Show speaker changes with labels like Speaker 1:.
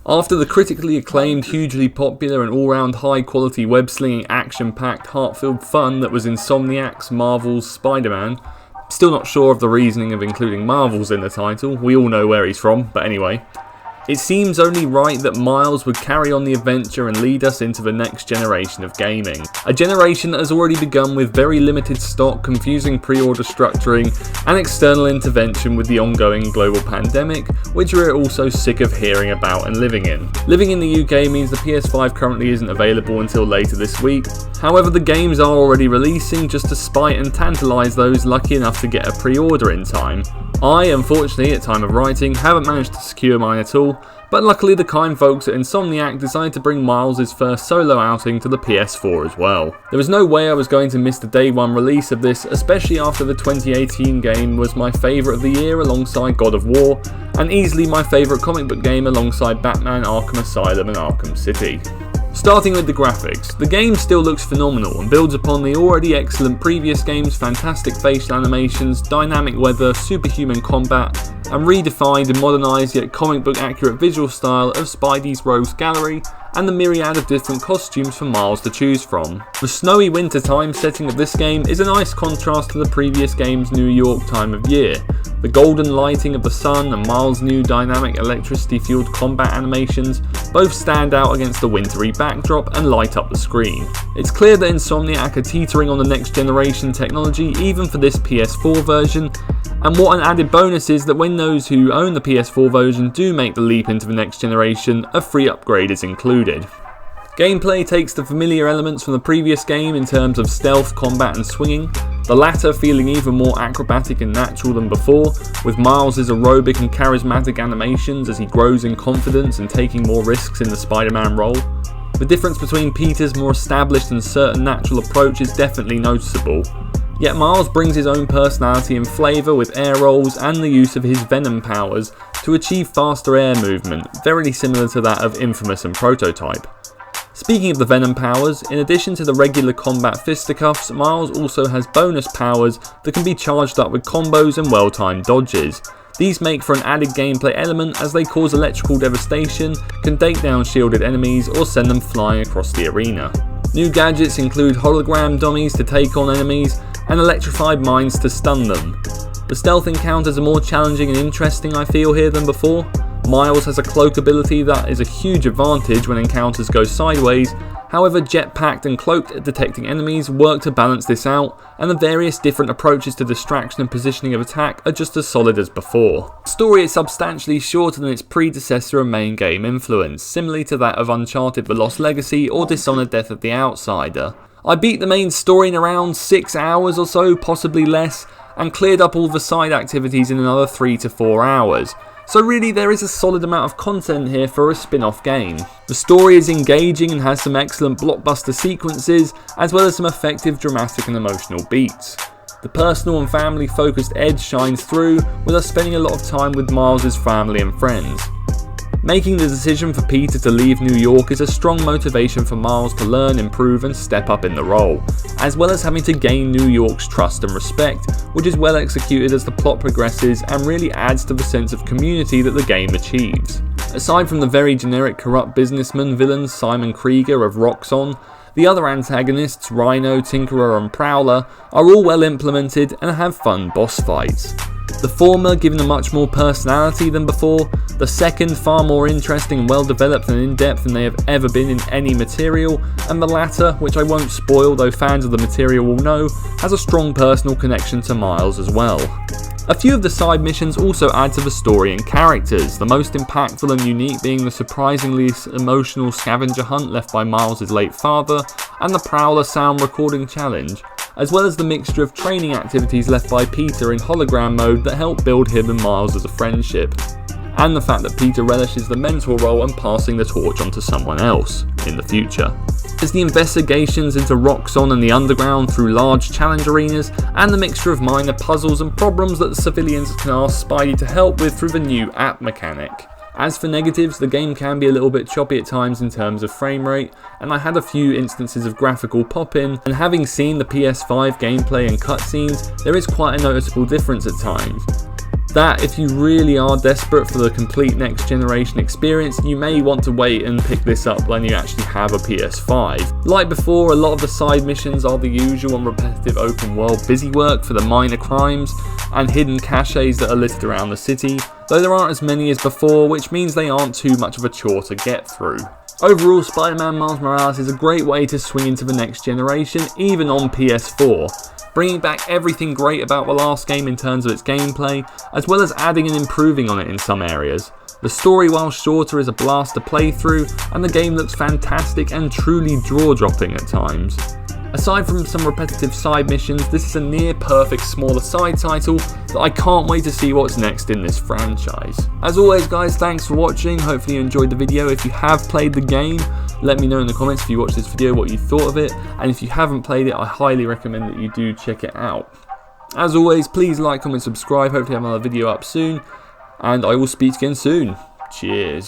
Speaker 1: After the critically acclaimed, hugely popular and all-round high-quality web-slinging, action-packed, heart-filled fun that was Insomniac's Marvel's Spider-Man, still not sure of the reasoning of including Marvel's in the title, we all know where he's from, but anyway. It seems only right that Miles would carry on the adventure and lead us into the next generation of gaming. A generation that has already begun with very limited stock, confusing pre-order structuring, and external intervention with the ongoing global pandemic, which we're also sick of hearing about and living in. Living in the UK means the PS5 currently isn't available until later this week. However, the games are already releasing just to spite and tantalise those lucky enough to get a pre-order in time. I, unfortunately, at time of writing, haven't managed to secure mine at all, but luckily the kind folks at Insomniac decided to bring Miles' first solo outing to the PS4 as well. There was no way I was going to miss the day one release of this, especially after the 2018 game was my favourite of the year alongside God of War, and easily my favourite comic book game alongside Batman, Arkham Asylum and Arkham City. Starting with the graphics, the game still looks phenomenal and builds upon the already excellent previous game's fantastic facial animations, dynamic weather, superhuman combat, and redefined and modernised yet comic book accurate visual style of Spidey's Rogues Gallery and the myriad of different costumes for Miles to choose from. The snowy wintertime setting of this game is a nice contrast to the previous game's New York time of year. The golden lighting of the sun and Miles' new dynamic electricity-fueled combat animations both stand out against the wintry backdrop and light up the screen. It's clear that Insomniac are teetering on the next generation technology even for this PS4 version, and what an added bonus is that when those who own the PS4 version do make the leap into the next generation, a free upgrade is included. Gameplay takes the familiar elements from the previous game in terms of stealth, combat and swinging, the latter feeling even more acrobatic and natural than before, with Miles' aerobic and charismatic animations as he grows in confidence and taking more risks in the Spider-Man role. The difference between Peter's more established and certain natural approach is definitely noticeable. Yet Miles brings his own personality and flavour with air rolls and the use of his venom powers to achieve faster air movement, very similar to that of Infamous and Prototype. Speaking of the venom powers, in addition to the regular combat fisticuffs, Miles also has bonus powers that can be charged up with combos and well-timed dodges. These make for an added gameplay element as they cause electrical devastation, can take down shielded enemies or send them flying across the arena. New gadgets include hologram dummies to take on enemies and electrified mines to stun them. The stealth encounters are more challenging and interesting I feel here than before. Miles has a cloak ability that is a huge advantage when encounters go sideways, however jetpacked and cloaked at detecting enemies work to balance this out, and the various different approaches to distraction and positioning of attack are just as solid as before. The story is substantially shorter than its predecessor and main game influence, similarly to that of Uncharted The Lost Legacy or Dishonored Death of the Outsider. I beat the main story in around 6 hours or so, possibly less, and cleared up all the side activities in another 3 to 4 hours. So really there is a solid amount of content here for a spin-off game. The story is engaging and has some excellent blockbuster sequences, as well as some effective dramatic and emotional beats. The personal and family focused edge shines through, with us spending a lot of time with Miles' family and friends. Making the decision for Peter to leave New York is a strong motivation for Miles to learn, improve and step up in the role, as well as having to gain New York's trust and respect, which is well executed as the plot progresses and really adds to the sense of community that the game achieves. Aside from the very generic corrupt businessman villains Simon Krieger of Roxxon, the other antagonists, Rhino, Tinkerer and Prowler, are all well implemented and have fun boss fights. The former given a much more personality than before, the second far more interesting and well developed and in depth than they have ever been in any material, and the latter, which I won't spoil though fans of the material will know, has a strong personal connection to Miles as well. A few of the side missions also add to the story and characters, the most impactful and unique being the surprisingly emotional scavenger hunt left by Miles' late father and the Prowler sound recording challenge, as well as the mixture of training activities left by Peter in hologram mode that help build him and Miles as a friendship, and the fact that Peter relishes the mentor role and passing the torch on to someone else in the future. There's the investigations into Roxxon and the underground through large challenge arenas, and the mixture of minor puzzles and problems that the civilians can ask Spidey to help with through the new app mechanic. As for negatives, the game can be a little bit choppy at times in terms of frame rate, and I had a few instances of graphical pop-in, and having seen the PS5 gameplay and cutscenes, there is quite a noticeable difference at times. that if you really are desperate for the complete next generation experience, you may want to wait and pick this up when you actually have a PS5. Like before, a lot of the side missions are the usual and repetitive open world busy work for the minor crimes and hidden caches that are listed around the city, though there aren't as many as before, which means they aren't too much of a chore to get through. Overall, Spider-Man Miles Morales is a great way to swing into the next generation, even on PS4, bringing back everything great about the last game in terms of its gameplay, as well as adding and improving on it in some areas. The story, while shorter, is a blast to play through, and the game looks fantastic and truly jaw-dropping at times. Aside from some repetitive side missions, this is a near perfect smaller side title that I can't wait to see what's next in this franchise. As always guys, thanks for watching, hopefully you enjoyed the video. If you have played the game, let me know in the comments if you watched this video what you thought of it, and if you haven't played it, I highly recommend that you do check it out. As always, please like, comment, subscribe, hopefully I have another video up soon, and I will speak again soon. Cheers.